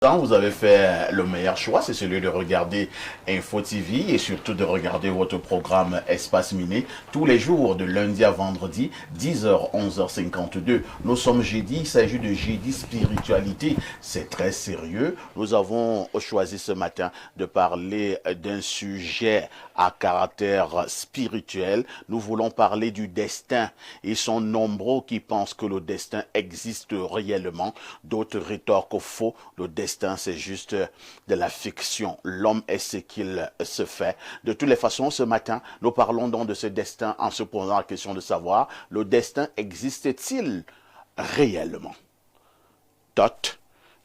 Vous avez fait le meilleur choix, c'est celui de regarder Info TV et surtout de regarder votre programme Espace Miné tous les jours de lundi à vendredi, 10h, 11h52. Nous sommes jeudi, il s'agit de jeudi spiritualité. C'est très sérieux. Nous avons choisi ce matin de parler d'un sujet à caractère spirituel. Nous voulons parler du destin. Ils sont nombreux qui pensent que le destin existe réellement. D'autres rétorquent faux. Le destin, c'est juste de la fiction. L'homme est ce qu'il se fait. De toutes les façons, ce matin, nous parlons donc de ce destin en se posant la question de savoir, le destin existe-t-il réellement?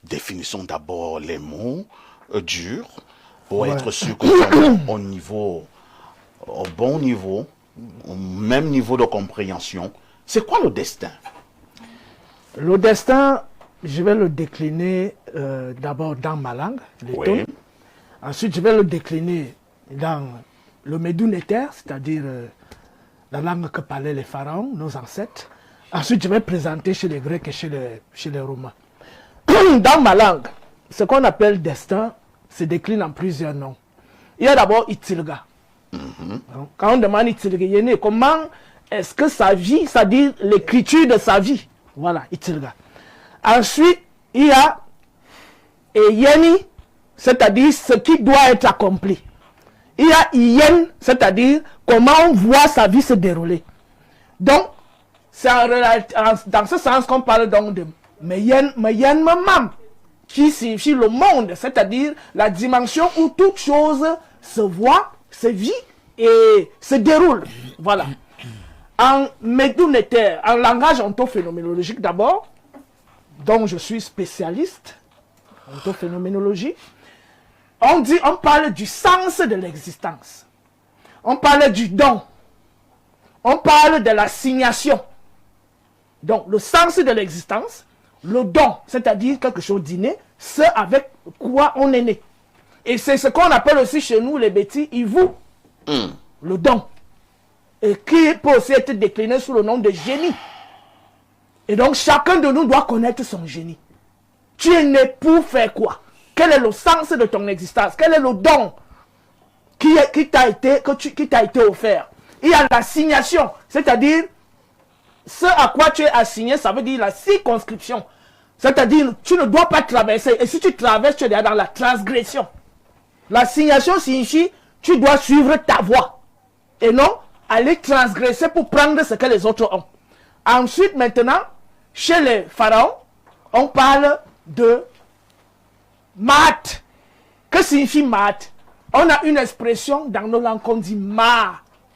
Définissons d'abord les mots durs pour être sûr que nous sommes au bon niveau, au même niveau de compréhension. C'est quoi le destin? Le destin, je vais le décliner d'abord dans ma langue, Oui. Ensuite, je vais le décliner dans le Médounéter, c'est-à-dire la langue que parlaient les pharaons, nos ancêtres. Ensuite, je vais présenter chez les Grecs et chez les Romains. Dans ma langue, ce qu'on appelle destin se décline en plusieurs noms. Il y a d'abord Itilga. Donc, quand on demande Itilga, comment est-ce que sa vie, c'est-à-dire l'écriture de sa vie, voilà, Itilga. Ensuite, il y a Yeni, c'est-à-dire ce qui doit être accompli. Il y a Yen, c'est-à-dire comment on voit sa vie se dérouler. Donc, c'est dans ce sens qu'on parle donc de Meyen Mamam, qui signifie le monde, c'est-à-dire la dimension où toute chose se voit, se vit et se déroule. Voilà. En Médounéter, en langage ontophénoménologique d'abord, dont je suis spécialiste, ontophénoménologie, on parle du sens de l'existence. On parle du don. On parle de l'assignation. Donc, le sens de l'existence, le don, c'est-à-dire quelque chose d'inné, ce avec quoi on est né. Et c'est ce qu'on appelle aussi chez nous, les bêtis, Ivu, le don. Et qui peut aussi être décliné sous le nom de génie. Et donc, chacun de nous doit connaître son génie. Tu es né pour faire quoi? Quel est le sens de ton existence? Quel est le don qui t'a été offert? Il y a l'assignation, c'est-à-dire ce à quoi tu es assigné, ça veut dire la circonscription. C'est-à-dire, tu ne dois pas traverser. Et si tu traverses, tu es dans la transgression. L'assignation signifie, tu dois suivre ta voie. Et non aller transgresser pour prendre ce que les autres ont. Ensuite, maintenant, chez les pharaons, on parle de Maat. Que signifie Maat? On a une expression dans nos langues qu'on dit Ma,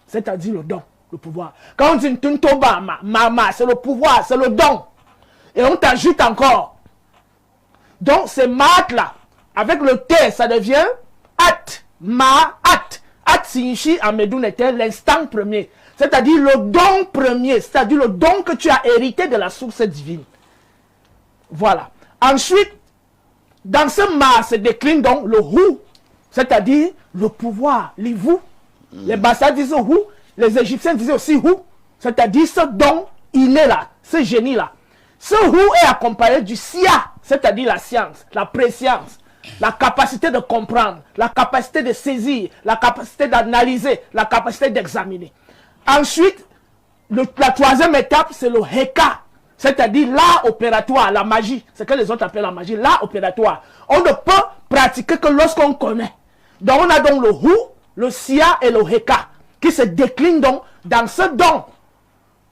c'est-à-dire le don, le pouvoir. Quand on dit Tuntoba, Mama, c'est le pouvoir, c'est le don. Et on t'ajoute encore. Donc, c'est Maat là. Avec le T, ça devient At, Ma, At. At signifie en Médounéter l'instant premier. C'est-à-dire le don premier, c'est-à-dire le don que tu as hérité de la source divine. Voilà. Ensuite, dans ce ma se décline donc le hu, c'est-à-dire le pouvoir, l'ivu. Les Bassa disent hu, les Égyptiens disaient aussi hu, c'est-à-dire ce don inné là, ce génie là. Ce hu est accompagné du sia, c'est-à-dire la science, la préscience, la capacité de comprendre, la capacité de saisir, la capacité d'analyser, la capacité d'examiner. Ensuite, la troisième étape, c'est le heka, c'est-à-dire l'art opératoire, la magie, ce que les autres appellent la magie, l'art opératoire. On ne peut pratiquer que lorsqu'on connaît. Donc on a donc le hu, le sia et le heka, qui se déclinent donc dans ce don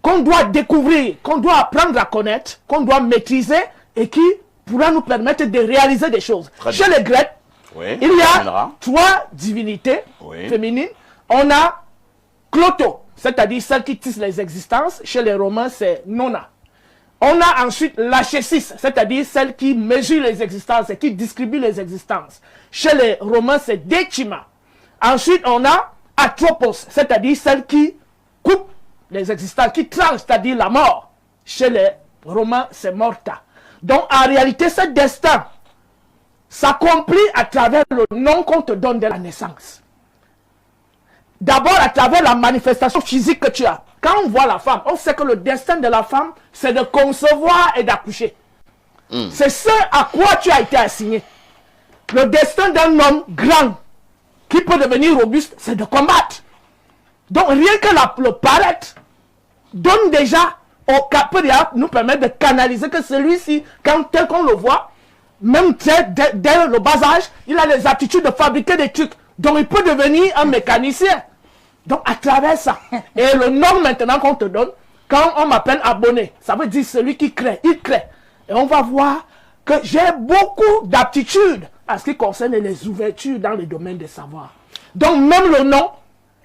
qu'on doit découvrir, qu'on doit apprendre à connaître, qu'on doit maîtriser et qui pourra nous permettre de réaliser des choses. Chez les Grecs, oui, il y a trois divinités féminines. On a Cloto, c'est-à-dire celle qui tisse les existences. Chez les Romains, c'est Nona. On a ensuite l'Achésis, c'est-à-dire celle qui mesure les existences et qui distribue les existences. Chez les Romains, c'est Decima. Ensuite, on a Atropos, c'est-à-dire celle qui coupe les existences, qui tranche, c'est-à-dire la mort. Chez les Romains, c'est Morta. Donc, en réalité, ce destin s'accomplit à travers le nom qu'on te donne de la naissance. D'abord, à travers la manifestation physique que tu as. Quand on voit la femme, on sait que le destin de la femme, c'est de concevoir et d'accoucher. C'est ce à quoi tu as été assigné. Le destin d'un homme grand qui peut devenir robuste, c'est de combattre. Donc rien que le paraître donne déjà au capria nous permet de canaliser que celui-ci, quand tel qu'on le voit, même dès le bas âge, il a les aptitudes de fabriquer des trucs. Donc il peut devenir un mécanicien. Donc à travers ça. Et le nom maintenant qu'on te donne, quand on m'appelle abonné, ça veut dire celui qui crée, il crée. Et on va voir que j'ai beaucoup d'aptitudes à ce qui concerne les ouvertures dans le domaine des savoirs. Donc même le nom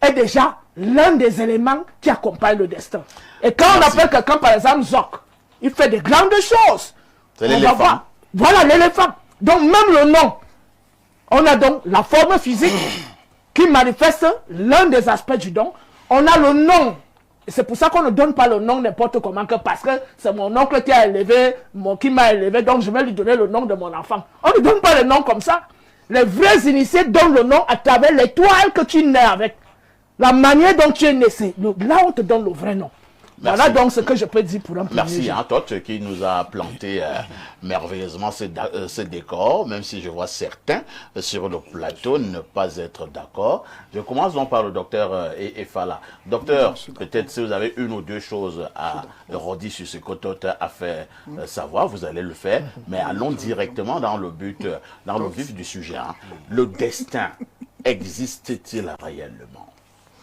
est déjà l'un des éléments qui accompagne le destin. Et quand on appelle quelqu'un par exemple Zoc, il fait des grandes choses. C'est l'éléphant. Voilà l'éléphant. Donc même le nom, on a donc la forme physique qui manifeste l'un des aspects du don. On a le nom. Et c'est pour ça qu'on ne donne pas le nom n'importe comment, que parce que c'est mon oncle qui a élevé, qui m'a élevé, donc je vais lui donner le nom de mon enfant. On ne donne pas le nom comme ça. Les vrais initiés donnent le nom à travers l'étoile que tu nais avec. La manière dont tu es né, c'est là on te donne le vrai nom. Merci. Voilà donc ce que je peux dire pour un premier Merci jeu. à Toth qui nous a planté merveilleusement ce décor, même si je vois certains sur le plateau ne pas être d'accord. Je commence donc par le docteur Efala. Docteur, peut-être si vous avez une ou deux choses à redire sur ce que Toth a fait savoir, vous allez le faire, mais allons directement dans le vif du sujet. Hein. Le destin existe-t-il réellement?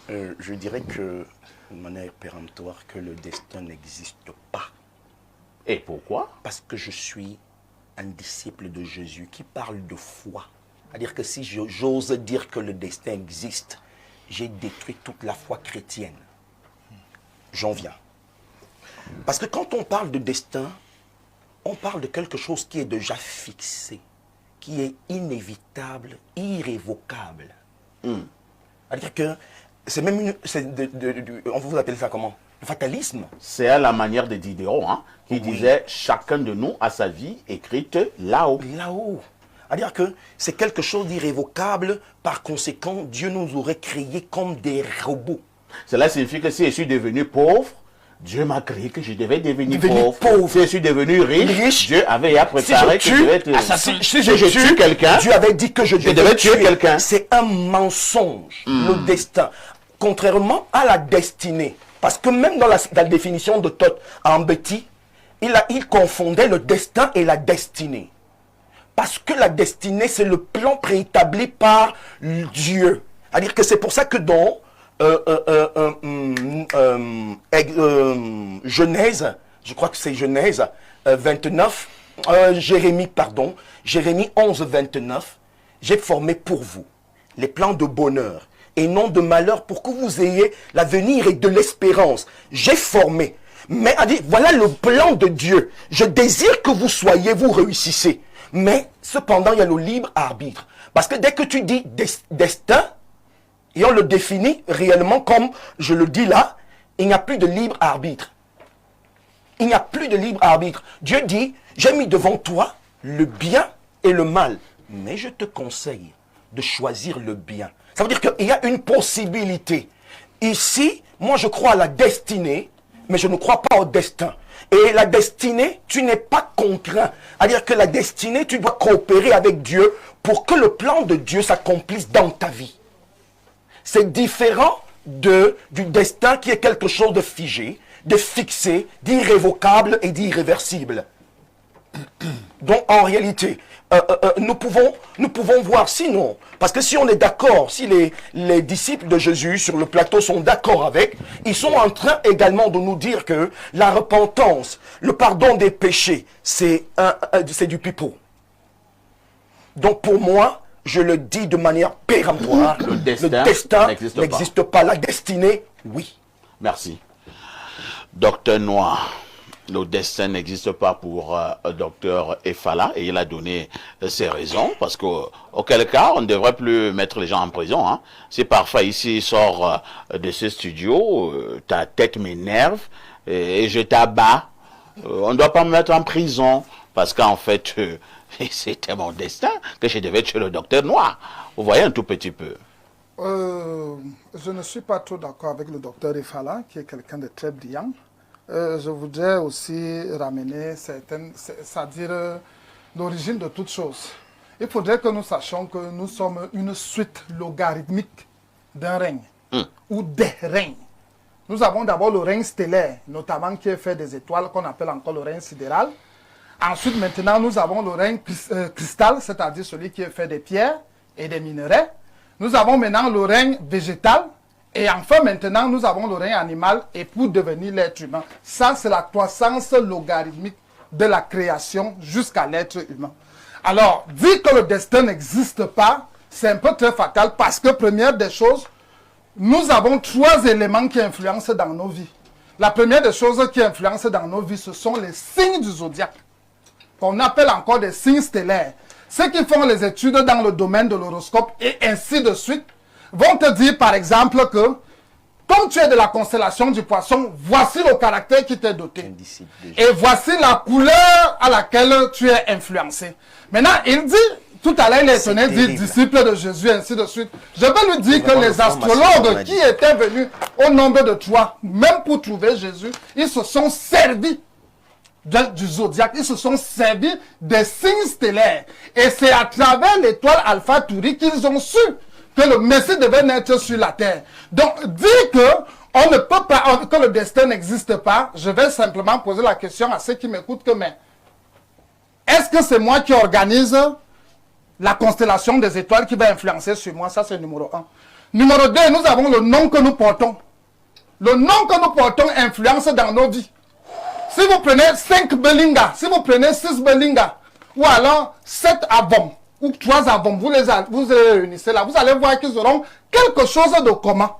Je dirais que de manière péremptoire que le destin n'existe pas. Et pourquoi? Parce que je suis un disciple de Jésus qui parle de foi. C'est-à-dire que si j'ose dire que le destin existe, j'ai détruit toute la foi chrétienne. J'en viens. Parce que quand on parle de destin, on parle de quelque chose qui est déjà fixé, qui est inévitable, irrévocable. C'est-à-dire que c'est même on vous appelle ça comment? Le fatalisme. C'est à la manière de Diderot, hein, qui disait chacun de nous a sa vie écrite là-haut. Là-haut. C'est-à-dire que c'est quelque chose d'irrévocable. Par conséquent, Dieu nous aurait créés comme des robots. Cela signifie que si je suis devenu pauvre, Dieu m'a créé que je devais devenir pauvre. Si je suis devenu riche, Dieu avait préparé que je devais être... Si je tue quelqu'un, Dieu avait dit que je devais tuer quelqu'un. C'est un mensonge, le destin. Contrairement à la destinée. Parce que même dans la définition de Toth en Betty, il confondait le destin et la destinée. Parce que la destinée, c'est le plan préétabli par Dieu. C'est-à-dire que c'est pour ça que dans Genèse, je crois que c'est Genèse 29, Jérémie 11, 29, j'ai formé pour vous les plans de bonheur et non de malheur pour que vous ayez l'avenir et de l'espérance. J'ai formé. Mais a dit, voilà le plan de Dieu. Je désire que vous soyez, vous réussissez. Mais cependant, il y a le libre arbitre. Parce que dès que tu dis destin, et on le définit réellement comme je le dis là, il n'y a plus de libre arbitre. Il n'y a plus de libre arbitre. Dieu dit, j'ai mis devant toi le bien et le mal. Mais je te conseille de choisir le bien. Ça veut dire qu'il y a une possibilité. Ici, moi je crois à la destinée, mais je ne crois pas au destin. Et la destinée, tu n'es pas contraint. C'est-à-dire que la destinée, tu dois coopérer avec Dieu pour que le plan de Dieu s'accomplisse dans ta vie. C'est différent du destin qui est quelque chose de figé, de fixé, d'irrévocable et d'irréversible. Donc en réalité, nous pouvons voir sinon, parce que si on est d'accord, si les disciples de Jésus sur le plateau sont d'accord avec, ils sont en train également de nous dire que la repentance, le pardon des péchés, c'est du pipeau. Donc pour moi, je le dis de manière péremptoire, le destin n'existe pas. La destinée, oui. Merci. Docteur Noir. Le destin n'existe pas pour docteur Efala et il a donné ses raisons parce qu'auquel cas on ne devrait plus mettre les gens en prison. Hein. Si parfois ici il sort de ce studio, ta tête m'énerve et je t'abats, on ne doit pas me mettre en prison parce qu'en fait c'était mon destin que je devais tuer le docteur Noir. Vous voyez un tout petit peu. Je ne suis pas trop d'accord avec le docteur Efala qui est quelqu'un de très brillant. Je voudrais aussi ramener c'est-à-dire l'origine de toute chose. Il faudrait que nous sachions que nous sommes une suite logarithmique d'un règne ou des règnes. Nous avons d'abord le règne stellaire, notamment qui est fait des étoiles, qu'on appelle encore le règne sidéral. Ensuite, maintenant, nous avons le règne cristal, c'est-à-dire celui qui est fait des pierres et des minerais. Nous avons maintenant le règne végétal. Et enfin, maintenant, nous avons le règne animal et pour devenir l'être humain. Ça, c'est la croissance logarithmique de la création jusqu'à l'être humain. Alors, dire que le destin n'existe pas, c'est un peu très fatal parce que, première des choses, nous avons 3 éléments qui influencent dans nos vies. La première des choses qui influencent dans nos vies, ce sont les signes du zodiaque, qu'on appelle encore des signes stellaires. Ceux qui font les études dans le domaine de l'horoscope et ainsi de suite, vont te dire par exemple que, comme tu es de la constellation du poisson, voici le caractère qui t'est doté. Et voici la couleur à laquelle tu es influencé. Maintenant, il dit, tout à l'heure, il est étonné, dit disciple de Jésus, ainsi de suite. Je vais lui dire que les astrologues qui étaient venus au nombre de 3, même pour trouver Jésus, ils se sont servis du zodiaque, ils se sont servis des signes stellaires. Et c'est à travers l'étoile Alpha Tauri qu'ils ont su que le Messie devait naître sur la terre. Donc, dire que on ne peut pas, que le destin n'existe pas, je vais simplement poser la question à ceux qui m'écoutent que, mais, est-ce que c'est moi qui organise la constellation des étoiles qui va influencer sur moi? Ça, c'est numéro 1. Numéro 2, nous avons le nom que nous portons. Le nom que nous portons influence dans nos vies. Si vous prenez 5 Belinga, si vous prenez 6 Belinga, ou alors 7 Avom, ou 3 Avom, vous les réunissez là, vous allez voir qu'ils auront quelque chose de commun.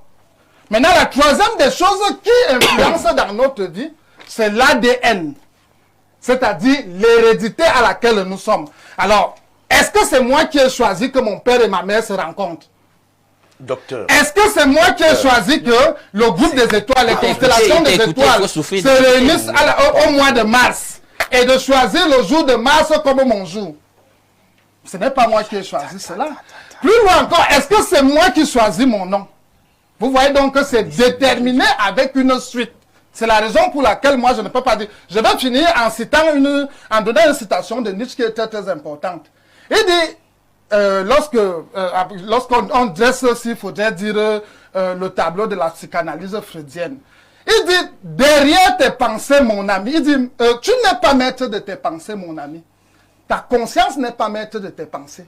Maintenant, la troisième des choses qui influence dans notre vie, c'est l'ADN. C'est-à-dire l'hérédité à laquelle nous sommes. Alors, est-ce que c'est moi qui ai choisi que mon père et ma mère se rencontrent? Docteur. Est-ce que c'est moi qui ai choisi que le groupe des étoiles, les constellations des étoiles se réunissent au mois de mars et de choisir le jour de mars comme mon jour? Ce n'est pas moi qui ai choisi cela. Plus loin encore, est-ce que c'est moi qui choisis mon nom? Vous voyez donc que c'est déterminé avec une suite. C'est la raison pour laquelle moi je ne peux pas dire. Je vais finir en citant en donnant une citation de Nietzsche qui est très très importante. Il dit, lorsqu'on dresse, s'il faudrait dire, le tableau de la psychanalyse freudienne, il dit, derrière tes pensées, mon ami, il dit, tu n'es pas maître de tes pensées, mon ami. Ta conscience n'est pas maître de tes pensées.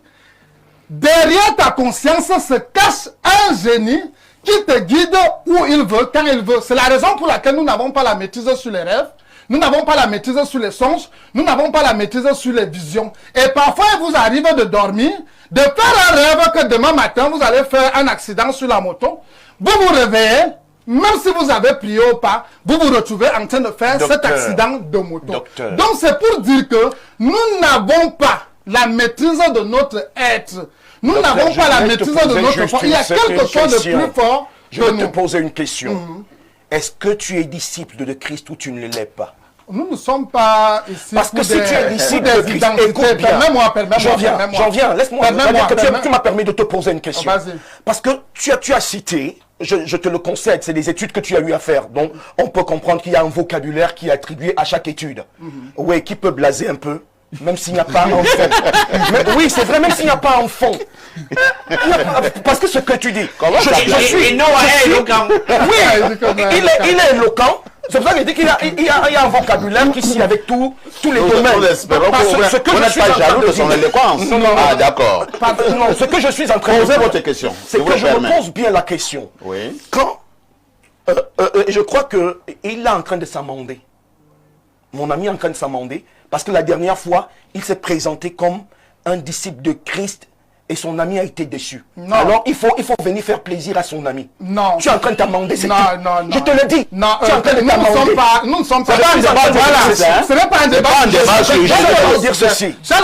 Derrière ta conscience se cache un génie qui te guide où il veut, quand il veut. C'est la raison pour laquelle nous n'avons pas la maîtrise sur les rêves, nous n'avons pas la maîtrise sur les songes, nous n'avons pas la maîtrise sur les visions. Et parfois, il vous arrive de dormir, de faire un rêve que demain matin, vous allez faire un accident sur la moto. Vous vous réveillez, même si vous avez prié ou pas, vous vous retrouvez en train de faire cet accident de moto. Donc, c'est pour dire que nous n'avons pas la maîtrise de notre être. Nous n'avons pas la maîtrise de notre corps. Il y a quelque chose de plus fort que nous. Je vais te poser une question. Est-ce que tu es disciple de Christ ou tu ne l'es pas? Nous ne sommes pas ici. Parce que si tu es disciple de Christ, écoute bien. J'en viens. Laisse-moi. Tu m'as permis de te poser une question. Parce que tu as cité, je te le concède, c'est des études que tu as eu à faire. Donc, on peut comprendre qu'il y a un vocabulaire qui est attribué à chaque étude. Oui, qui peut blaser un peu. Même s'il n'y a pas un fond. Oui, c'est vrai, même s'il n'y a pas un fond. Parce que ce que tu dis, il est éloquent. C'est pour ça qu'il dit qu'il y a un vocabulaire qui s'y avec tous les domaines. Nous espérons que vous n'êtes pas jaloux de son éloquence. Ah, d'accord. Non, ce que je suis en train de poser votre question. C'est que je me pose bien la question. Oui. Quand je crois qu'il est en train de s'amender. Mon ami est en train de s'amender. Parce que la dernière fois, il s'est présenté comme un disciple de Christ et son ami a été déçu. Non. Alors, il faut venir faire plaisir à son ami. Non. Tu es en train de t'amender, c'est tout. Non. Je te le dis. Non, tu es en train de t'amender. Nous ne sommes pas... Ce n'est pas un débat. Je vais te dire ceci. Je suis en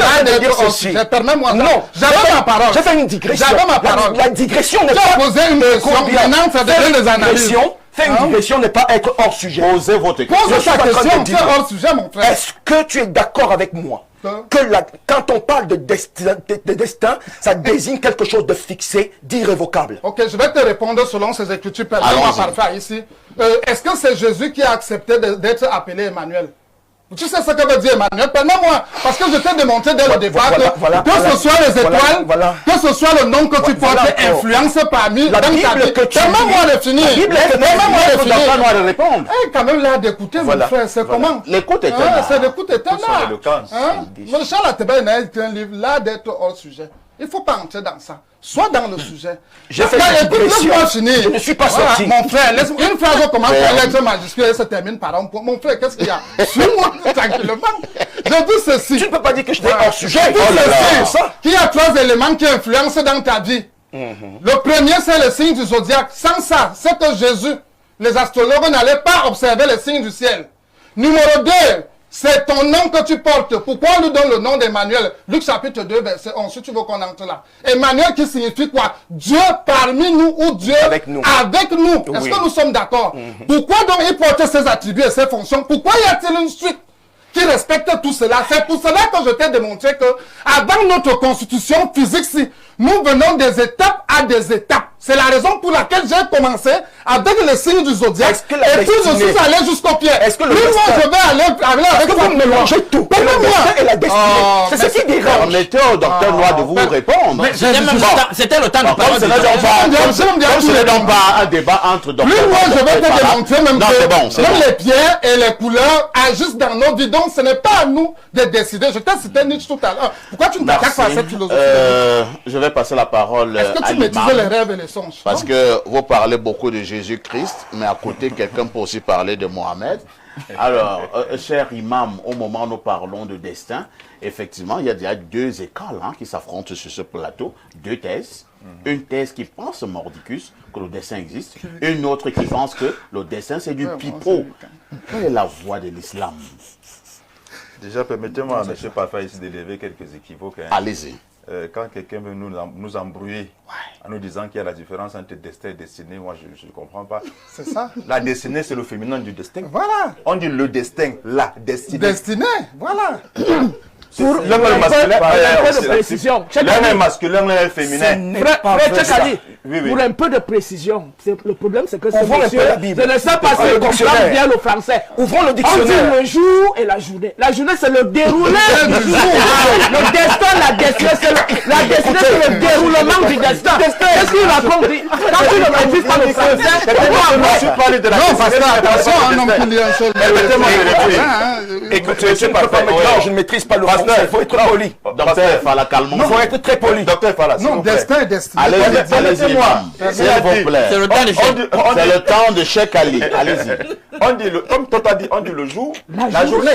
train de dire ceci. Permets-moi. Non. J'avais ma parole. J'ai fait une digression. J'avais ma parole. La digression n'est pas... Tu as posé une question. Maintenant, ça devient des analyses. Faire une digression n'est pas être hors sujet. Posez votre question. Pose ta question, tu es hors sujet, mon frère. Est-ce que tu es d'accord avec moi que quand on parle de destin, ça désigne quelque chose de fixé, d'irrévocable? Ok, je vais te répondre selon ces écritures. Permets-moi parfait ici. Est-ce que c'est Jésus qui a accepté d'être appelé Emmanuel? Tu sais ce que veut dire Emmanuel? Permets-moi, parce que je t'ai démontré dès le départ que ce soit les étoiles, que ce soit le nom que tu portes, influence parmi la Bible que tu permets-moi de finir. Permets-moi de répondre. Quand même là d'écouter, mon frère, c'est comment? L'écoute est un art. C'est d'écouter ton art. L'éloquence. Charles Ateba est un livre là d'être hors sujet. Il ne faut pas entrer dans ça. Sois dans le sujet. J'ai fait une digression. Je ne suis pas sorti. Mon frère, une phrase commence par lettre majuscule et se termine par un point. Mon frère, qu'est-ce qu'il y a? Suis-moi tranquillement. Je dis ceci. Tu ne peux pas dire que je t'ai hors sujet. Je dis ceci. Qu'il y a 3 éléments qui influencent dans ta vie. Le premier, c'est le signe du zodiaque. Sans ça, c'est que Jésus, les astrologues n'allaient pas observer les signes du ciel. Numéro 2. C'est ton nom que tu portes. Pourquoi on nous donne le nom d'Emmanuel? Luc chapitre 2, verset 11, si tu veux qu'on entre là. Emmanuel qui signifie quoi? Dieu parmi nous ou Dieu avec nous. Est-ce que nous sommes d'accord? Pourquoi donc il porte ses attributs et ses fonctions? Pourquoi y a-t-il une suite qui respecte tout cela? C'est pour cela que je t'ai démontré que avant notre constitution physique, si nous venons des étapes à des étapes. C'est la raison pour laquelle j'ai commencé avec le signe du zodiaque. Et puis je suis allé jusqu'au pied. Est-ce que le destin... je vais aller avec vous mélangez tout. Le destin et la destinée. C'est ce qui dérange. Permettez au docteur Noir de vous répondre. C'était le temps de parler. Ce n'est donc pas un débat entre docteurs. Plus moi, je vais te démontrer même que même les pierres et les couleurs agissent dans nos vies. Donc ce n'est pas à nous de décider. Je t'ai cité Nietzsche tout à l'heure. Pourquoi tu ne t'attaques pas à cette philosophie? Je vais passer la parole à l'imam. Est-ce que tu maîtrises les rêves et les songes? Parce que vous parlez beaucoup de Jésus-Christ, mais à côté, quelqu'un peut aussi parler de Mohamed. Alors, cher imam, au moment où nous parlons de destin, effectivement, il y a déjà 2 écoles qui s'affrontent sur ce plateau, 2 thèses. Une thèse qui pense, mordicus, que le destin existe. Une autre qui pense que le destin, c'est du pipeau. Quelle est la voie de l'islam? Déjà, permettez-moi, M. Parfait, ici d'élever quelques équivoques. Allez-y. Quand quelqu'un veut nous embrouiller en nous disant qu'il y a la différence entre destin et destinée, moi je ne comprends pas. C'est ça. La destinée, c'est le féminin du destin. Voilà. On dit le destin, la destinée. Destinée, voilà. L'un est masculin, un peu de précision. L'un est masculin, l'un est féminin. Frère, pour un peu de précision, le problème c'est que ce monsieur, je ne sais pas si comprendre bien le français. Ouvrons le On dit dictionnaire. le jour et la journée. La journée c'est le déroulé du jour. Le destin, la destinée, c'est le déroulement du destin. Qu'est-ce qu'il raconte? Quand tu ne maîtrises pas le français, je suis parlé de la non, parce que attention, un homme qui lit un seul. Écoutez, je ne maîtrise pas le français. Il faut être poli. Docteur Fala, calmons. Il faut être très poli. Docteur Fala, non, destin et destinée. Allez-y, s'il vous plaît. C'est le temps de Cheikh Ali. Allez-y. On dit, comme toi t'as dit, on dit le jour, la journée,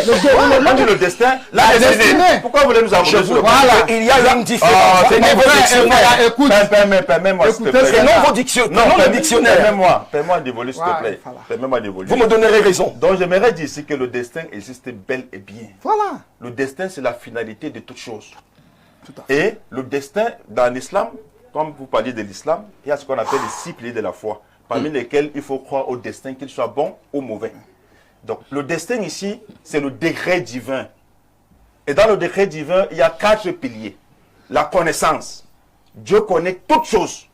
on dit le destin, la destinée. Pourquoi vous voulez nous embrouiller sur le Voilà, il y a une différence. Écoute, permets-moi, s'il te plaît. C'est non vos dictionnaires. Non, le dictionnaire. Permets-moi d'évoluer, s'il te plaît. Permets-moi d'évoluer. Vous me donnerez raison. Donc, j'aimerais dire ici que le destin existe bel et bien. Voilà. Le destin, c'est la finalité de toute chose. Et le destin, dans l'islam, comme vous parliez de l'islam, il y a ce qu'on appelle les 6 piliers de la foi, parmi lesquels il faut croire au destin, qu'il soit bon ou mauvais. Donc, le destin ici, c'est le décret divin. Et dans le décret divin, il y a 4 piliers. La connaissance. Dieu connaît toutes choses.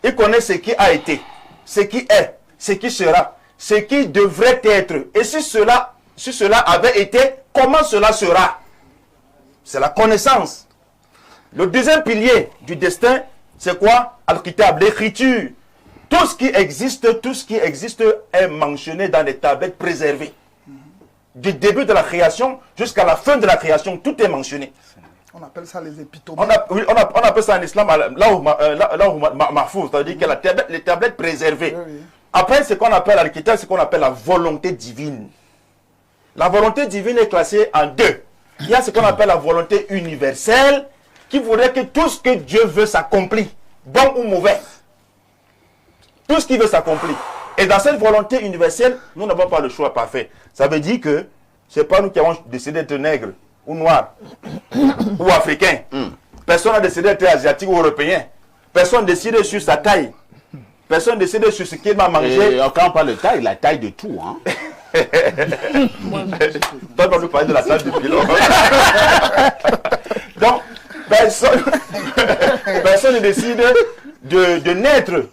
Il connaît ce qui a été, ce qui est, ce qui sera, ce qui devrait être. Et si cela avait été, comment cela sera? C'est la connaissance. Le deuxième pilier du destin, c'est quoi? Al-Kitab, l'écriture. Tout ce qui existe est mentionné dans les tablettes préservées. Du début de la création jusqu'à la fin de la création, tout est mentionné. On appelle ça les épitomes. On appelle ça en islam mahfouz, c'est-à-dire que les tablettes préservées. Oui. Après, ce qu'on appelle Al-Kitab, c'est ce qu'on appelle la volonté divine. La volonté divine est classée en 2. Il y a ce qu'on appelle la volonté universelle, qui voudrait que tout ce que Dieu veut s'accomplit, bon ou mauvais. Tout ce qui veut s'accomplir. Et dans cette volonté universelle, nous n'avons pas le choix parfait. Ça veut dire que ce n'est pas nous qui avons décidé d'être nègres, ou noirs, ou africains. Personne n'a décidé d'être asiatique ou européen. Personne n'a décidé sur sa taille. Personne n'a décidé sur ce qu'il va manger. Et quand on parle de taille, la taille de tout. Toi, on nous parler de la taille du pilon. Donc, personne ne décide de naître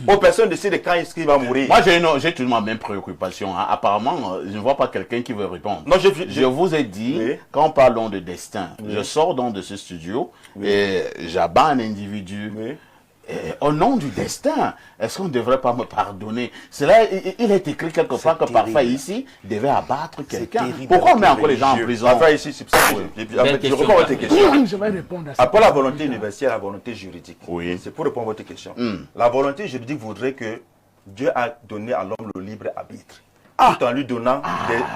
Aux personnes décident quand est-ce qu'il va mourir. Moi, j'ai toujours ma même préoccupation. Hein. Apparemment, je ne vois pas quelqu'un qui veut répondre. Non, je vous ai dit, Oui. quand parlons de destin, Oui. je sors donc de ce studio et j'abats un individu. Oui. Au nom du destin, est-ce qu'on ne devrait pas me pardonner? Cela, il est écrit quelque part que parfois ici, devait abattre quelqu'un. terrible Pourquoi on met avec encore les gens en religieux. prison? Enfin, ici, c'est ça. Je réponds à votre question. Je vais répondre à ça. Après la volonté universelle, la volonté juridique. Oui. C'est pour répondre à votre question. La volonté juridique voudrait que Dieu a donné à l'homme le libre arbitre. Tout en lui donnant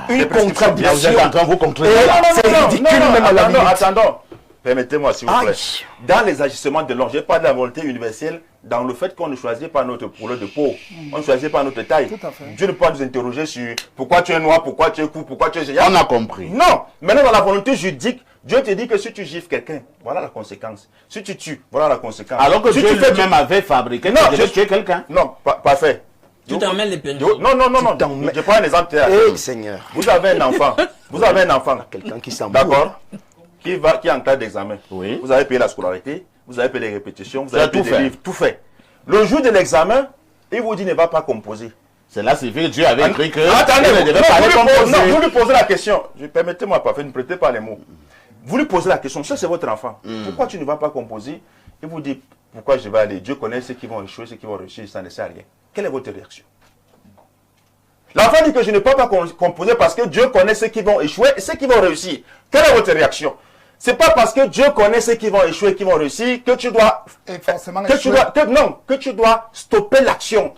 des prescriptions bien Vous êtes en train de vous contredire. C'est ridicule même à la limite. Attendons. Permettez-moi, s'il vous plaît. Aïe. Dans les agissements de l'homme, je parle de la volonté universelle, dans le fait qu'on ne choisit pas notre couleur de peau, on ne choisit pas notre taille. Tout à fait. Dieu ne peut pas nous interroger sur pourquoi tu es noir, pourquoi tu es court, pourquoi tu es géant. On a compris. Non, maintenant dans la volonté juridique, Dieu te dit que si tu gifles quelqu'un, voilà la conséquence. Si tu tues, voilà la conséquence. Alors que si Dieu tu fais lui-même avait fabriqué, Non, tu devais je- tuer quelqu'un. Non, parfait. Tu t'emmènes les pénés. Non, non, non, non. t'en mets- Je prends un exemple. Eh, Seigneur. Vous avez un enfant. Vous avez un enfant. Quelqu'un qui s'en D'accord, qui est en classe d'examen. Oui. Vous avez payé la scolarité, vous avez payé les répétitions, vous Tu as avez payé tout les fait. livres, tout fait. Le jour de l'examen, il vous dit ne va pas composer. Cela signifie que Dieu avait écrit que Attendez, il ne devait non, pas vous, aller lui posez, non, composer. vous lui posez la question. Permettez-moi, parfait, ne prêtez pas les mots. Vous lui posez la question, ça c'est votre enfant. Pourquoi tu ne vas pas composer? Il vous dit, pourquoi je vais aller? Dieu connaît ceux qui vont échouer, ceux qui vont réussir, ça ne sert à rien. Quelle est votre réaction? L'enfant dit que je ne peux pas composer parce que Dieu connaît ceux qui vont échouer et ceux qui vont réussir. Quelle est votre réaction? C'est pas parce que Dieu connaît ceux qui vont échouer et qui vont réussir que tu dois, Et forcément que tu échouer. dois, que tu dois stopper l'action.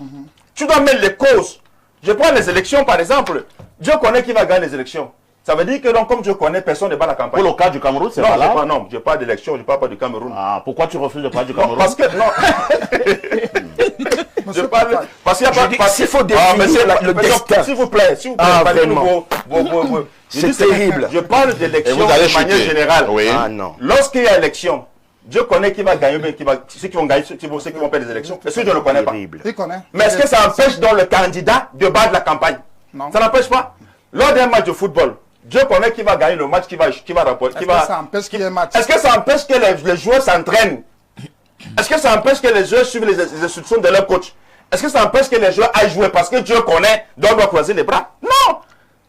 Tu dois mettre les causes. Je prends les élections par exemple. Dieu connaît qui va gagner les élections. Ça veut dire que donc, comme Dieu connaît, personne ne bat la campagne. Pour le cas du Cameroun, c'est Non, pas je là. parle, non, je parle d'élection, je ne parle pas du Cameroun. Ah, pourquoi tu refuses de parler du Non, Cameroun? parce que, non. je Monsieur parle, Papa, parce qu'il y a Je pas, dis, parce- s'il faut Ah, définir monsieur, le monsieur, destin. s'il vous plaît, Ah, parlez-nous vraiment. je C'est dis, terrible. Je parle Et d'élection vous allez de manière chuter. générale. Oui. Ah non. Lorsqu'il y a élection, Dieu connaît qui va gagner, mais ceux qui vont gagner, ceux qui vont perdre les élections. Est-ce que Dieu ne le connaît pas? Terrible. il connaît. Mais est-ce que ça empêche donc le candidat de battre la campagne? Non. Ça n'empêche pas. Lors d'un match de football, Dieu connaît qui va gagner le match, qui va rapporter. Est-ce que ça empêche qu'il y ait match? Est-ce que ça empêche que les joueurs s'entraînent? Est-ce que ça empêche que les joueurs suivent les instructions de leur coach? Est-ce que ça empêche que les joueurs aillent jouer parce que Dieu connaît, donc on doit croiser les bras? Non!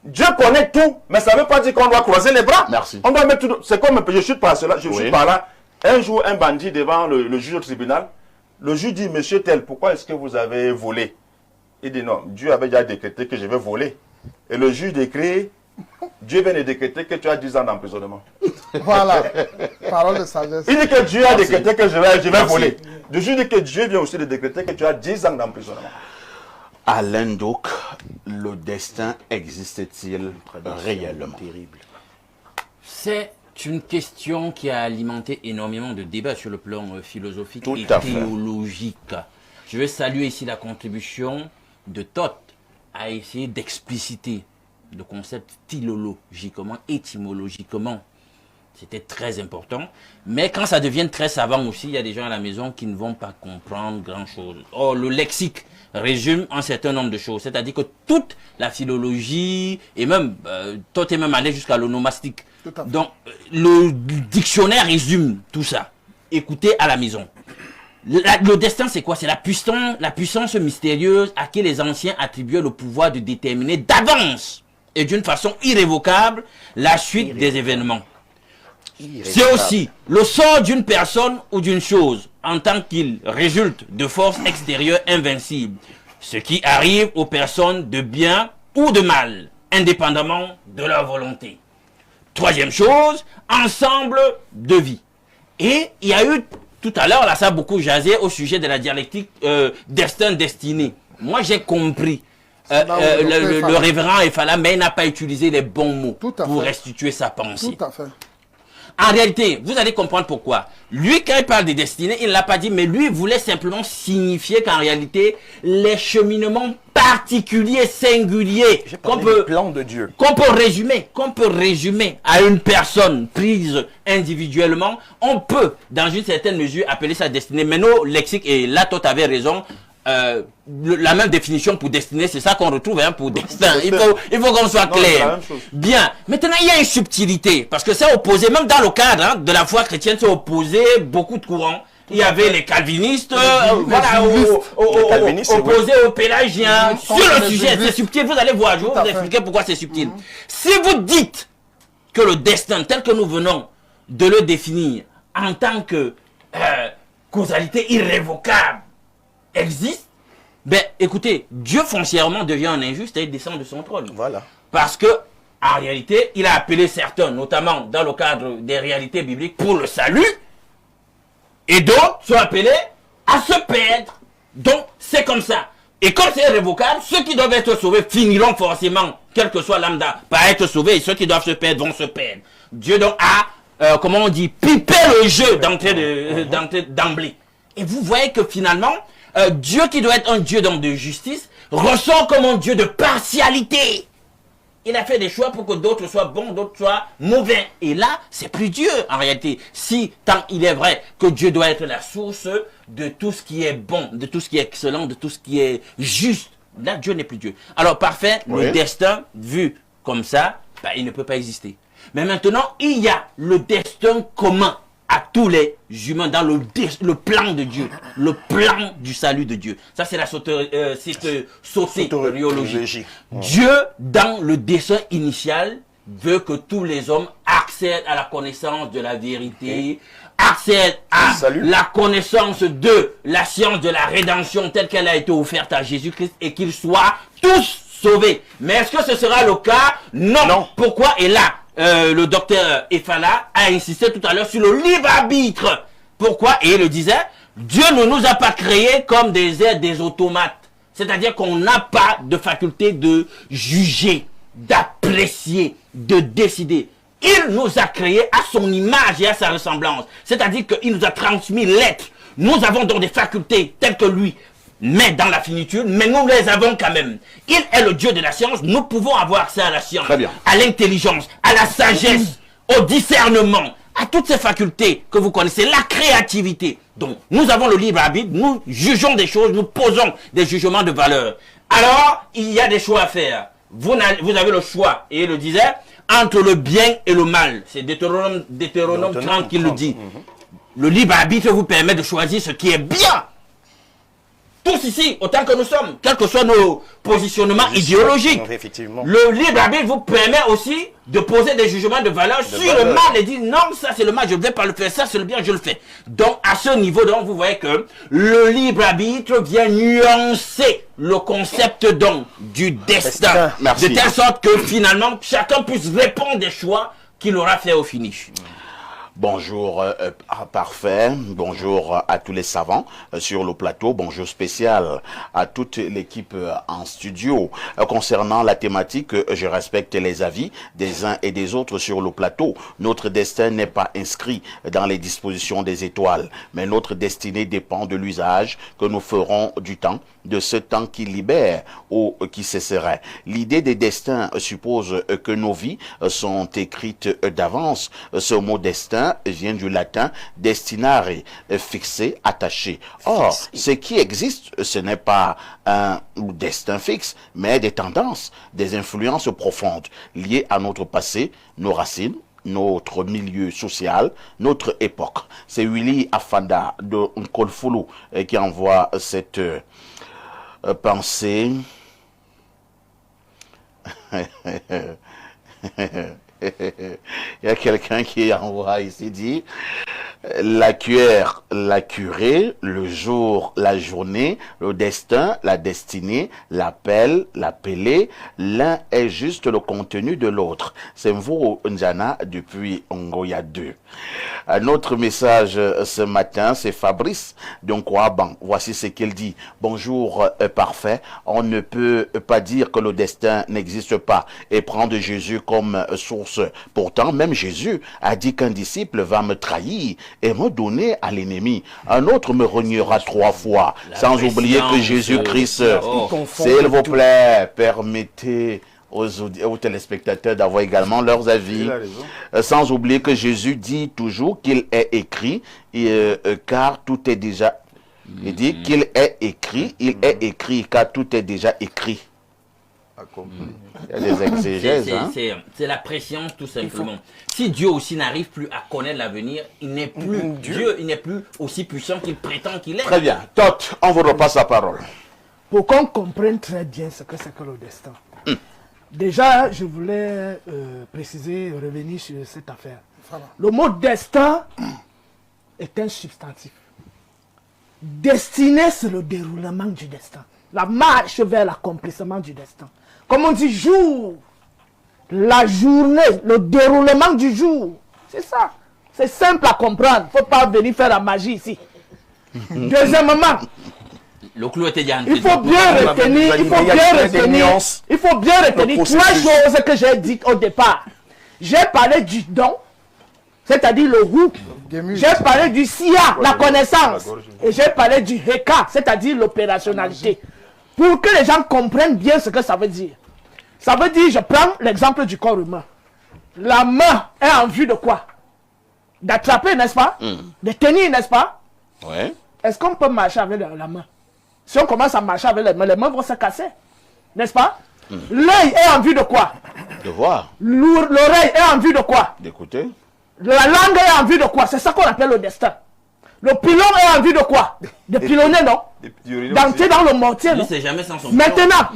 Dieu connaît tout, mais ça ne veut pas dire qu'on doit croiser les bras. Merci. On doit mettre tout. C'est comme je chute par cela, je Oui. chute par là. Un jour, un bandit devant le juge au tribunal. Le juge dit, monsieur tel, pourquoi est-ce que vous avez volé? Il dit non, Dieu avait déjà décrété que je vais voler. Et le juge décrit, Dieu vient de décréter que tu as 10 ans d'emprisonnement. Voilà. Parole de sagesse. Il dit que Dieu a décrété que je vais Merci. voler. Le juge dit que Dieu vient aussi de décréter que tu as 10 ans d'emprisonnement. Alain Douk, le destin existe-t-il réellement? Terrible. C'est une question qui a alimenté énormément de débats sur le plan philosophique Tout et à fait. théologique. Je veux saluer ici la contribution de Toth à essayer d'expliciter le concept philologiquement, étymologiquement. C'était très important. Mais quand ça devient très savant aussi, il y a des gens à la maison qui ne vont pas comprendre grand-chose. Or, le lexique résume un certain nombre de choses. C'est-à-dire que toute la philologie, et même, Toth est même allé jusqu'à l'onomastique. Tout à fait. Donc, le dictionnaire résume tout ça. Écoutez à la maison. Le destin, c'est quoi? C'est la puissance mystérieuse à qui les anciens attribuaient le pouvoir de déterminer d'avance et d'une façon irrévocable la suite des événements. C'est aussi le sort d'une personne ou d'une chose en tant qu'il résulte de forces extérieures invincibles, ce qui arrive aux personnes de bien ou de mal, indépendamment de leur volonté. Troisième chose, ensemble de vie. Et il y a eu tout à l'heure, là, ça a beaucoup jasé au sujet de la dialectique destin-destiné. Moi, j'ai compris là où le docteur le Efala. révérend Efala, mais il n'a pas utilisé les bons mots Tout à pour fait. restituer sa pensée. Tout à fait. En réalité, vous allez comprendre pourquoi. Lui, quand il parle de destinée, il ne l'a pas dit, mais lui, il voulait simplement signifier qu'en réalité, les cheminements particuliers, singuliers, J'ai qu'on parlé peut du plan de Dieu. qu'on peut résumer à une personne prise individuellement, on peut, dans une certaine mesure, appeler ça destinée. Mais nos lexiques, et là, toi, tu avais raison, la même définition pour destinée, c'est ça qu'on retrouve pour destin. Il faut qu'on soit Non, c'est la clair. même chose. Bien. Maintenant, il y a une subtilité, parce que c'est opposé, même dans le cadre de la foi chrétienne, c'est opposé beaucoup de courants. Il y avait les calvinistes, calvinistes, opposés aux pélagiens. Sur le sujet, c'est subtil, vous allez voir, je vais vous expliquer pourquoi c'est subtil. Si vous dites que le destin, tel que nous venons de le définir, en tant que causalité irrévocable, existe, ben écoutez, Dieu foncièrement devient un injuste et il descend de son trône. Voilà. Parce que, en réalité, il a appelé certains, notamment dans le cadre des réalités bibliques, pour le salut, et d'autres sont appelés à se perdre. Donc, c'est comme ça. Et comme c'est irrévocable, ceux qui doivent être sauvés finiront forcément, quel que soit l'âme, par être sauvés, et ceux qui doivent se perdre vont se perdre. Dieu donc a, comment on dit, pipé le jeu d'emblée. Et vous voyez que finalement, Dieu qui doit être un Dieu donc de justice, ressort comme un Dieu de partialité. Il a fait des choix pour que d'autres soient bons, d'autres soient mauvais. Et là, c'est plus Dieu en réalité. Si tant il est vrai que Dieu doit être la source de tout ce qui est bon, de tout ce qui est excellent, de tout ce qui est juste, là Dieu n'est plus Dieu. Alors parfait, le destin vu comme ça, ben, il ne peut pas exister. Mais maintenant, il y a le destin commun à tous les humains dans le plan de Dieu, le plan du salut de Dieu. Ça, c'est la soteriologie. Dieu, dans le dessein initial, veut que tous les hommes accèdent à la connaissance de la vérité, accèdent à la connaissance de la science de la rédemption telle qu'elle a été offerte à Jésus-Christ et qu'ils soient tous sauvés. Mais est-ce que ce sera le cas? Non. Pourquoi? Et là, le docteur Efala a insisté tout à l'heure sur le libre arbitre. Pourquoi? Et il le disait, Dieu ne nous a pas créés comme des êtres, des automates. C'est-à-dire qu'on n'a pas de faculté de juger, d'apprécier, de décider. Il nous a créés à son image et à sa ressemblance. C'est-à-dire qu'il nous a transmis l'être. Nous avons donc des facultés telles que lui, mais dans la finitude, mais nous les avons quand même. Il est le Dieu de la science, nous pouvons avoir accès à la science, à l'intelligence, à la sagesse, au discernement, à toutes ces facultés que vous connaissez, la créativité. Donc, nous avons le libre arbitre, nous jugeons des choses, nous posons des jugements de valeur. Alors, il y a des choix à faire. Vous avez le choix, et il le disait, entre le bien et le mal. C'est Deutéronome 30 qui le dit. Le libre arbitre vous permet de choisir ce qui est bien. Tous ici, autant que nous sommes, quels que soient nos positionnements idéologiques, le libre arbitre vous permet aussi de poser des jugements de valeur sur le mal et dire non, ça c'est le mal, je ne vais pas le faire, ça c'est le bien, je le fais. Donc à ce niveau, donc, vous voyez que le libre arbitre vient nuancer le concept donc du destin, de telle sorte que finalement chacun puisse répondre des choix qu'il aura fait au finish. Bonjour parfait, bonjour à tous les savants sur le plateau, bonjour spécial à toute l'équipe en studio. Concernant la thématique, je respecte les avis des uns et des autres sur le plateau. Notre destin n'est pas inscrit dans les dispositions des étoiles, mais notre destinée dépend de l'usage que nous ferons du temps, de ce temps qui libère ou qui cesserait. L'idée des destins suppose que nos vies sont écrites d'avance. Ce mot destin vient du latin destinare, fixé, attaché. Or, ce qui existe, ce n'est pas un destin fixe, mais des tendances, des influences profondes liées à notre passé, nos racines, notre milieu social, notre époque. C'est Willy Afanda de Nkolfulu qui envoie cette pensée. Il y a quelqu'un qui envoie ici, dit la cuillère, la curée, le jour, la journée, le destin, la destinée, l'appel, l'appelé, l'un est juste le contenu de l'autre. C'est Mvuro Njana depuis Ngoya 2. Un autre message ce matin, c'est Fabrice d'Onkwaban. Voici ce qu'il dit. Bonjour parfait, on ne peut pas dire que le destin n'existe pas et prendre Jésus comme source. Pourtant, même Jésus a dit qu'un disciple va me trahir et me donner à l'ennemi. Un autre me reniera 3 fois, sans oublier que Jésus-Christ, s'il vous plaît, permettez aux téléspectateurs d'avoir également leurs avis. Sans oublier que Jésus dit toujours qu'il est écrit, car tout est déjà... Il dit qu'il est écrit, il est écrit, car tout est déjà écrit. Il y a des exégèses. Hein? C'est la préscience tout simplement. Si Dieu aussi n'arrive plus à connaître l'avenir, il n'est plus Dieu, il n'est plus aussi puissant qu'il prétend qu'il est. Très bien. Tot, on vous repasse la parole. Pour qu'on comprenne très bien ce que c'est que le destin. Déjà, je voulais préciser, revenir sur cette affaire. Le mot destin est un substantif. Destiné, c'est le déroulement du destin. La marche vers l'accomplissement du destin. Comme on dit jour, la journée, le déroulement du jour. C'est ça. C'est simple à comprendre. Il ne faut pas venir faire la magie ici. Deuxièmement, le clou était déjà il faut bien retenir, trois choses que j'ai dites au départ. J'ai parlé du don, c'est-à-dire le roux. J'ai parlé du SIA, la connaissance. Et j'ai parlé du HEKA, c'est-à-dire l'opérationnalité. Pour que les gens comprennent bien ce que ça veut dire. Ça veut dire, je prends l'exemple du corps humain. La main est en vue de quoi? D'attraper, n'est-ce pas? De tenir, n'est-ce pas? Ouais. Est-ce qu'on peut marcher avec la main? Si on commence à marcher avec les mains vont se casser. N'est-ce pas? L'œil est en vue de quoi? De voir. L'oreille est en vue de quoi? D'écouter. La langue est en vue de quoi? C'est ça qu'on appelle le destin. Le pilon est en vue de quoi? De pilonner, non? D'entrer dans le mortier, non? C'est jamais sans son Maintenant,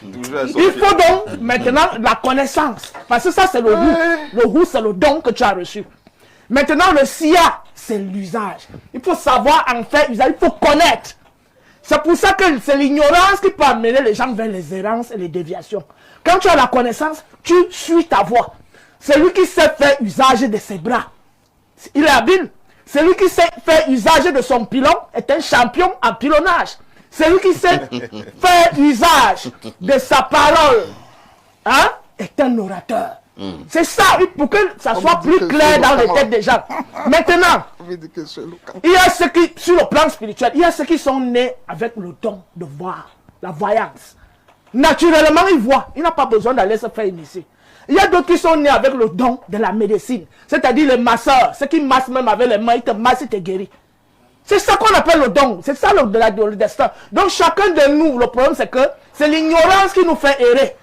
il faut donc maintenant la connaissance. Parce que ça, c'est le roux. Le roux, c'est le don que tu as reçu. Maintenant, le SIA, c'est l'usage. Il faut savoir en faire usage. Il faut connaître. C'est pour ça que c'est l'ignorance qui peut amener les gens vers les errances et les déviations. Quand tu as la connaissance, tu suis ta voie. Celui qui sait faire usage de ses bras, il est habile. Celui qui sait faire usage de son pilon est un champion en pilonnage. Celui qui sait faire usage de sa parole, hein, est un orateur. C'est ça, pour que ça soit plus clair dans les têtes des gens. Maintenant, il y a ceux qui, sur le plan spirituel, il y a ceux qui sont nés avec le don de voir, la voyance. Naturellement, ils voient. Ils n'ont pas besoin d'aller se faire initier. Il y a d'autres qui sont nés avec le don de la médecine. C'est-à-dire les masseurs, ceux qui massent même avec les mains, ils te massent, ils te guérissent. C'est ça qu'on appelle le don. C'est ça le destin. Donc chacun de nous, le problème c'est que c'est l'ignorance qui nous fait errer.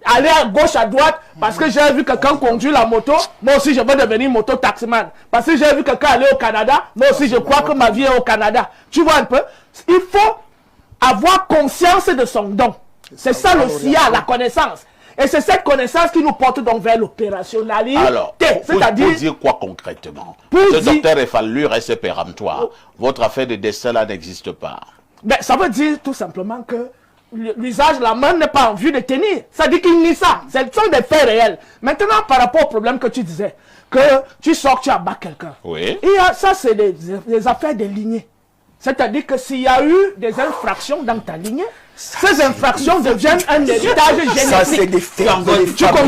Aller à gauche, à droite, parce que j'ai vu quelqu'un conduire la moto, moi aussi je veux devenir moto-taximan. Parce que j'ai vu quelqu'un aller au Canada, moi aussi je crois que ma vie est au Canada. Tu vois un peu? Il faut avoir conscience de son don. C'est ça le SIA, la connaissance. Et c'est cette connaissance qui nous porte donc vers l'opérationnalité. Alors, pour dire quoi concrètement? Ce docteur Effallure et ce péremptoire, votre affaire de destin là n'existe pas. Ben, ça veut dire tout simplement que l'usage de la main n'est pas en vue de tenir. Ça dit qu'il nie ça. Ce sont des faits réels. Maintenant, par rapport au problème que tu disais, que tu sors, tu abats quelqu'un. Oui. Et ça, c'est des affaires de lignée. C'est-à-dire que s'il y a eu des infractions dans ta lignée, ces infractions deviennent un héritage génétique. Ça, c'est des faits. Tu comprends?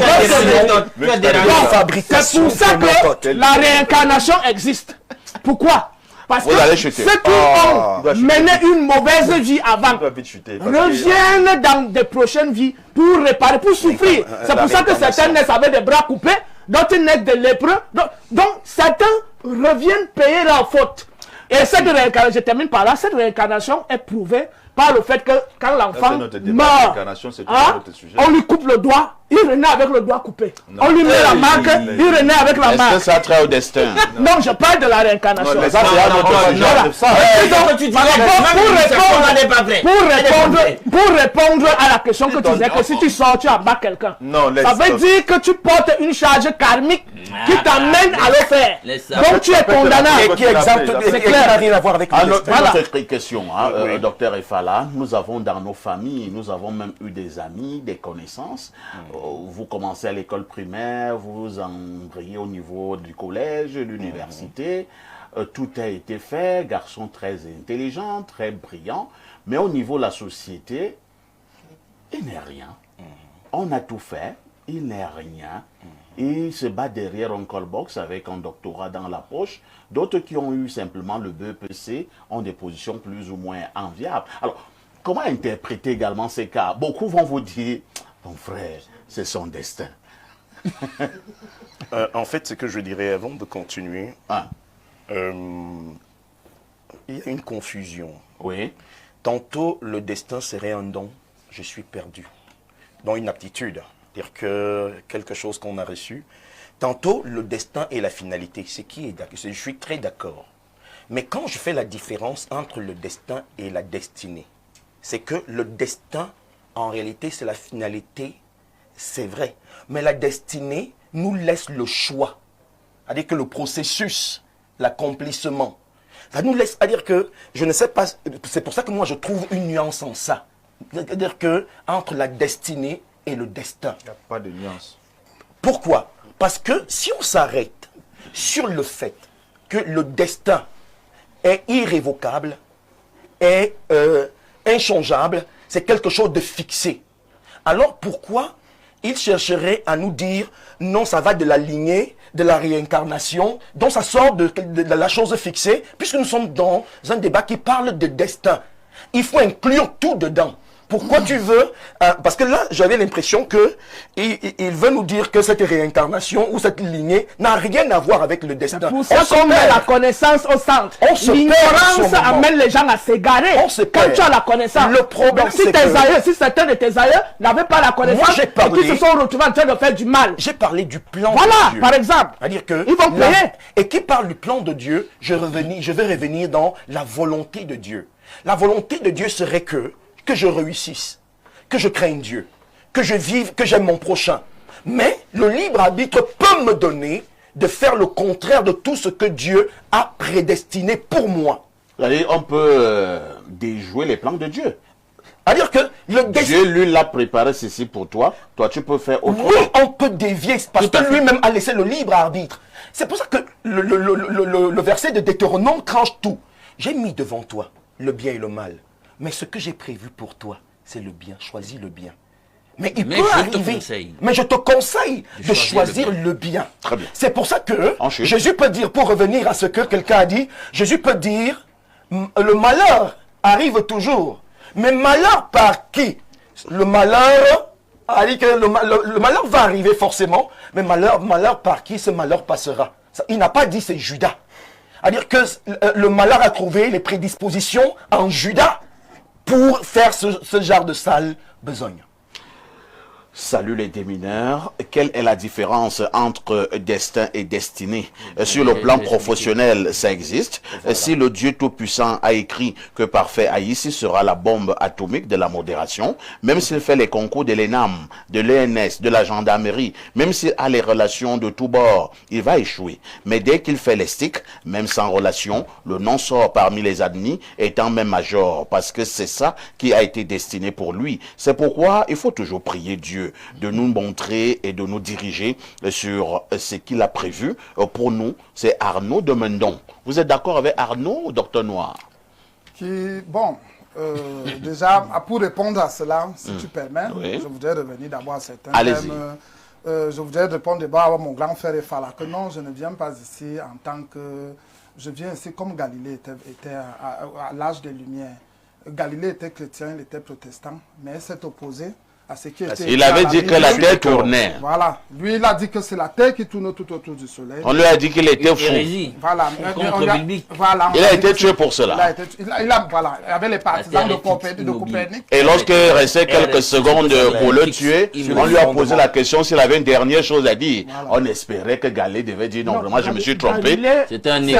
C'est pour ça que la réincarnation existe. Pourquoi? Parce que ceux qui ont mené une mauvaise vie avant reviennent dans des prochaines vies pour réparer, pour souffrir. C'est pour ça que certains naissent avec des bras coupés, d'autres naissent de lépreux. Donc certains reviennent payer leur faute. Et cette réincarnation, je termine par là, cette réincarnation est prouvée par le fait que quand l'enfant meurt, hein, on lui coupe le doigt, il renaît avec le doigt coupé. On lui met la marque, il renaît avec la marque. Est-ce que ça a trait au destin? Non, je parle de la réincarnation. Pour répondre à la question que tu disais, que si tu sors, tu abats quelqu'un. Ça veut dire que tu portes une charge karmique qui t'amène à le faire. Donc tu es condamné. C'est clair, n'a rien à voir avec le destin. Notre question, docteur Effala, nous avons dans nos familles, nous avons même eu des amis, des connaissances. Vous commencez à l'école primaire, vous embrayez au niveau du collège, de l'université. Tout a été fait, garçon très intelligent, très brillant. Mais au niveau de la société, il n'est rien. On a tout fait, il n'est rien. Il se bat derrière un callbox avec un doctorat dans la poche. D'autres qui ont eu simplement le BEPC ont des positions plus ou moins enviables. Alors, comment interpréter également ces cas? Beaucoup vont vous dire, mon frère, c'est son destin. En fait, ce que je dirais avant de continuer, il y a une confusion. Oui. Tantôt, le destin serait un don, je suis perdu. dont une aptitude, c'est-à-dire que quelque chose qu'on a reçu. Tantôt, le destin et la finalité, c'est qui est d'accord. Je suis très d'accord. Mais quand je fais la différence entre le destin et la destinée, c'est que le destin, en réalité, c'est la finalité, c'est vrai. Mais la destinée nous laisse le choix. C'est-à-dire que le processus, l'accomplissement, ça nous laisse, c'est-à-dire que, je ne sais pas, c'est pour ça que moi je trouve une nuance en ça. C'est-à-dire que, entre la destinée et le destin. Il n'y a pas de nuance. Pourquoi? Parce que si on s'arrête sur le fait que le destin est irrévocable, est inchangeable, c'est quelque chose de fixé. Alors pourquoi il chercherait à nous dire non, ça va de la lignée, de la réincarnation, donc ça sort de la chose fixée, puisque nous sommes dans un débat qui parle de destin. Il faut inclure tout dedans. Pourquoi tu veux parce que là, j'avais l'impression que il veut nous dire que cette réincarnation ou cette lignée n'a rien à voir avec le destin. Pour ça qu'on met la connaissance au centre. L'ignorance amène les gens à s'égarer. Quand tu as la connaissance. Le problème, donc, si tes aïeux, si certains de tes aïeux n'avaient pas la connaissance, et qui se sont retrouvés en train de faire du mal. J'ai parlé du plan de Dieu. Par exemple. C'est-à-dire que ils vont payer. Et qui parle du plan de Dieu, je vais revenir dans la volonté de Dieu. La volonté de Dieu serait que je réussisse, que je craigne Dieu, que je vive, que j'aime mon prochain. Mais le libre arbitre peut me donner de faire le contraire de tout ce que Dieu a prédestiné pour moi. C'est-à-dire, on peut déjouer les plans de Dieu. C'est-à-dire que Dieu, lui, l'a préparé ceci pour toi. Toi, tu peux faire autre chose. Oui, on peut dévier, parce que lui-même a laissé le libre arbitre. C'est pour ça que le verset de Deutéronome tranche tout. J'ai mis devant toi le bien et le mal. Mais ce que j'ai prévu pour toi, c'est le bien. Choisis le bien. Mais il peut arriver. Mais je te conseille de choisir le bien. Très bien. C'est pour ça que Jésus peut dire, pour revenir à ce que quelqu'un a dit, Jésus peut dire, le malheur arrive toujours. Mais malheur par qui? Le malheur, a dit que le malheur va arriver forcément, mais malheur par qui ce malheur passera? Il n'a pas dit c'est Judas. C'est-à-dire que le malheur a trouvé les prédispositions en Judas pour faire ce genre de sale besogne. Salut les démineurs. Quelle est la différence entre destin et destinée? Sur le plan professionnel, ça existe. Si le Dieu Tout-Puissant a écrit que parfait Haïti sera la bombe atomique de la modération, même s'il fait les concours de l'ENAM, de l'ENS, de la gendarmerie, même s'il a les relations de tous bords, il va échouer. Mais dès qu'il fait les sticks, même sans relation, le nom sort parmi les admis, étant même major, parce que c'est ça qui a été destiné pour lui. C'est pourquoi il faut toujours prier Dieu de nous montrer et de nous diriger sur ce qu'il a prévu pour nous. C'est Arnaud de Mendon. Vous êtes d'accord avec Arnaud, Docteur Noir? Déjà, pour répondre à cela, si tu permets, je voudrais revenir d'abord à certains thèmes. Je voudrais répondre d'abord à mon grand frère Efala, que non, je ne viens pas ici en tant que... Je viens ici comme Galilée était à l'âge des Lumières. Galilée était chrétien, il était protestant, mais il s'est opposé à ce qui était... Il avait dit que la terre tournait. Voilà. Lui, il a dit que c'est la terre qui tourne tout autour du soleil. On lui a dit qu'il était fou. Voilà. Il a été tué pour cela. Il avait les partisans de Copernic. Et lorsqu'il restait quelques secondes pour le tuer, on lui a posé la question s'il avait une dernière chose à dire. On espérait que Galilée devait dire non, vraiment je me suis trompé.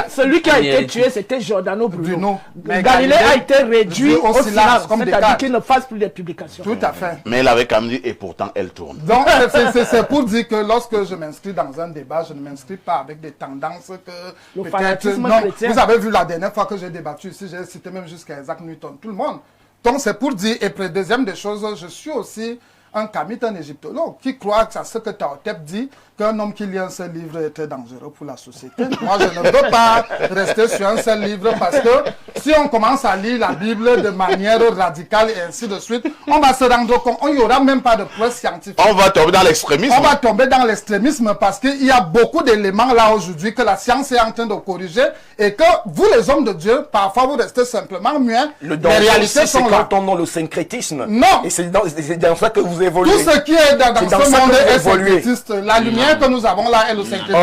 Celui qui a été tué, c'était Giordano Bruno. Galilée a été réduit au silence, c'est-à-dire qu'il ne fasse plus de publications. Tout à fait. Mais il avait quand même dit, et pourtant elle tourne. Donc c'est pour dire que lorsque je m'inscris dans un débat, je ne m'inscris pas avec des tendances que le fanatisme chrétien. Vous avez vu la dernière fois que j'ai débattu ici, j'ai cité même jusqu'à Isaac Newton, tout le monde. Donc c'est pour dire, et puis deuxième des choses, je suis aussi un kamite, un égyptologue, qui croit à ce que Taotep dit, qu'un homme qui lit un seul livre est très dangereux pour la société. Moi, je ne veux pas rester sur un seul livre parce que si on commence à lire la Bible de manière radicale et ainsi de suite, on va se rendre compte, il n'y aura même pas de preuves scientifiques. On va tomber dans l'extrémisme. On va tomber dans l'extrémisme parce qu'il y a beaucoup d'éléments là aujourd'hui que la science est en train de corriger et que vous, les hommes de Dieu, parfois vous restez simplement muets. Le danger, c'est quand on a le syncrétisme. Non. Et c'est dans ça que vous évoluez. Tout ce qui est dans ce monde est syncrétiste. La lumière que nous avons là est le syncrétisme.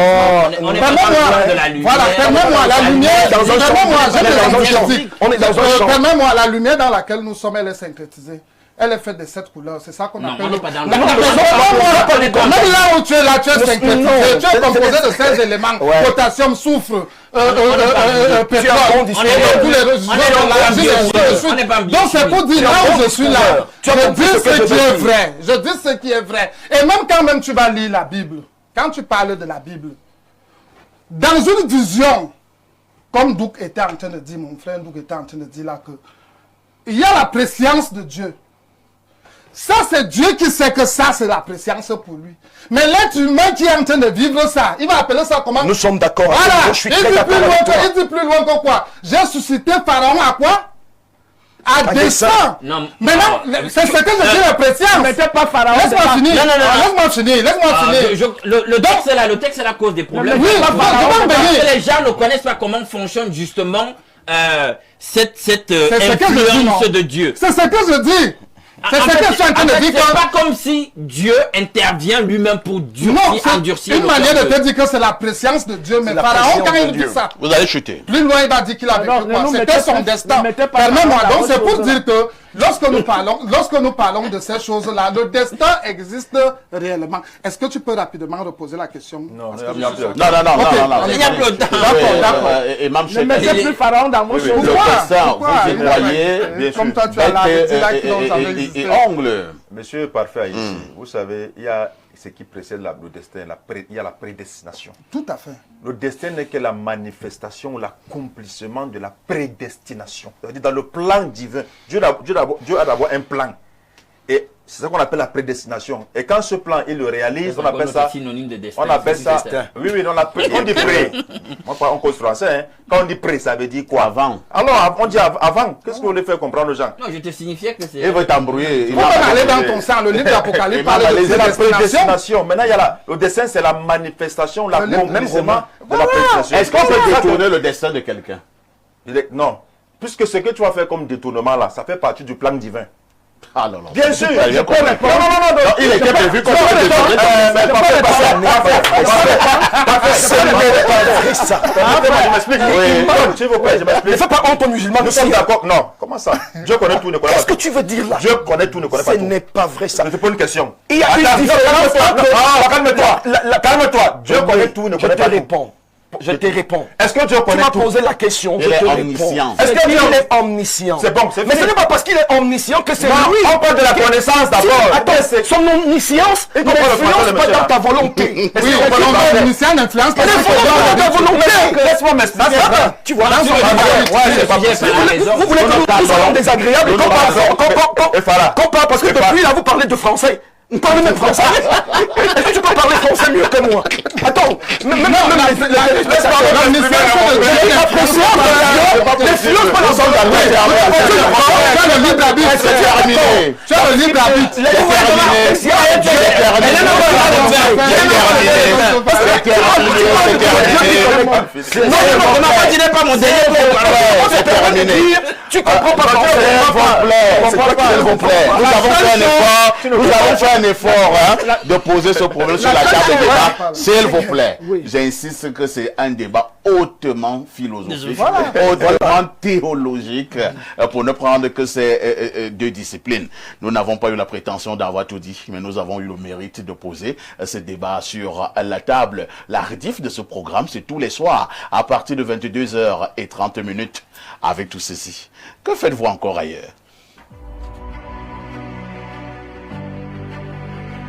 On est pas loin de la lumière. Voilà, permets-moi la lumière. Dans un champ. On est dans un champ. Permets-moi la lumière dans laquelle nous sommes, elle est syncrétisée. Elle est faite de 7 couleurs. C'est ça qu'on Non, appelle... on n'est pas dans le- Même là où tu es là, tu es synthétisé. Tu es composé de 16 éléments. Potassium, soufre, pétrole. Donc c'est pour dire là où je suis là. Je dis ce qui est vrai. Je dis ce qui est vrai. Et même quand même tu vas lire la Bible, quand tu parles de la Bible, dans une vision, comme Douk était en train de dire, mon frère Douk était en train de dire là que il y a la préscience de Dieu. Ça, c'est Dieu qui sait que ça, c'est la préscience pour lui. Mais l'être humain qui est en train de vivre ça, il va appeler ça comment? Nous sommes d'accord. Voilà. Je suis très d'accord avec toi. Il dit plus loin que quoi? J'ai suscité Pharaon à quoi? À dessein. Non. Maintenant, c'est ce que je dis la préscience. Mais c'est pas Pharaon. Laisse-moi finir. Non. Laisse-moi finir. Le texte là, la cause des problèmes. Oui, parce que les gens ne connaissent pas comment fonctionne justement cette influence de Dieu. C'est ce que je dis. C'est ce que je suis en train de dire. C'est pas comme si Dieu intervient lui-même pour endurcir. C'est une manière de te dire que c'est la préscience de Dieu. Mais Pharaon, quand il dit ça, Vous allez chuter. plus loin, il va dire qu'il a vécu quoi. C'était son destin. Permets-moi. Donc, c'est pour dire que lorsque nous parlons de ces choses-là, le destin existe réellement. Est-ce que tu peux rapidement reposer la question? Non, Il n'y a plus de temps. D'accord. Et même Ne mettez plus Pharaon dans vos choses. le destin, vous y croyez, bien Comme sûr. toi, tu as là, et ongle. Monsieur Parfait ici, vous savez, il y a ce qui précède le destin, il y a la prédestination. Tout à fait. Le destin n'est que la manifestation, l'accomplissement de la prédestination. C'est-à-dire dans le plan divin, Dieu a d'abord un plan. Et c'est ça qu'on appelle la prédestination. Et quand ce plan, il le réalise, on appelle ça... synonyme de destin. On appelle ça... Oui, on dit pré. On cause français. Hein. Quand on dit pré, ça veut dire quoi? Avant. Alors, on dit avant. Qu'est-ce que vous voulez faire comprendre aux gens? Non, je te signifiais que c'est... Il va t'embrouiller. Il va aller dans ton sang. Le livre d'Apocalypse parle de C'est la prédestination. prédestination. Maintenant, il y a le destin, c'est la manifestation, l'accomplissement de la prédestination. Est-ce qu'on peut détourner le destin de quelqu'un? Non. Puisque ce que tu vas faire comme détournement là, ça fait partie du plan divin. Ah non. Bien sûr. Je peux répondre. Non, il était prévu qu'on peut détourner. Je m'explique. S'il vous plaît, je m'explique. Ne fais pas honte aux musulmans. Nous sommes d'accord. Non, comment ça? Dieu connaît tout, ne connaît pas Qu'est-ce que tout. tu veux dire là? Dieu connaît tout, ne connaît pas Ce tout. n'est pas vrai ça. Je te pose une question. Il y a une différence entre... Calme-toi. Calme-toi. Dieu connaît tout, ne Je connaît te pas tout. réponds. Je te réponds. Est-ce que Dieu Tu connaît m'as tout? posé la question, je Il est te omniscient. réponds. Est-ce qu'il est omniscient? C'est bon, c'est Mais ce fini. n'est pas parce qu'il est omniscient que c'est Non, lui. on parle de la connaissance d'abord. Attends, son omniscience Il comprend le français, n'influence le pas monsieur, dans là. ta volonté. Oui, on parle de L'omniscient n'influence pas. Elle influence pas dans ta volonté. Laisse-moi m'expliquer. Tu vois, C'est pas possible. vous voulez que nous soyons désagréables qu'on parle parce que depuis là vous parlez de français. Vous parlez même français. Est-ce que tu peux parler français mieux que moi? Attends, même laisse parler. N'influence pas dans son Tu as le libre arbitre. C'est terminé. Tu as le libre arbitre. C'est terminé. On n'a pas dit pas mon dernier. C'est terminé. Tu comprends pas S'il vous plaît. Nous avons fait un effort de poser ce problème sur la table de débat. S'il vous plaît. J'insiste que c'est un débat hautement philosophique, hautement théologique, pour ne prendre que ces deux disciplines. Nous n'avons pas eu la prétention d'avoir tout dit, mais nous avons eu le mérite de poser ce débat sur la table. La rediff de ce programme, c'est tous les soirs, à partir de 22h30, avec tout ceci. Que faites-vous encore ailleurs?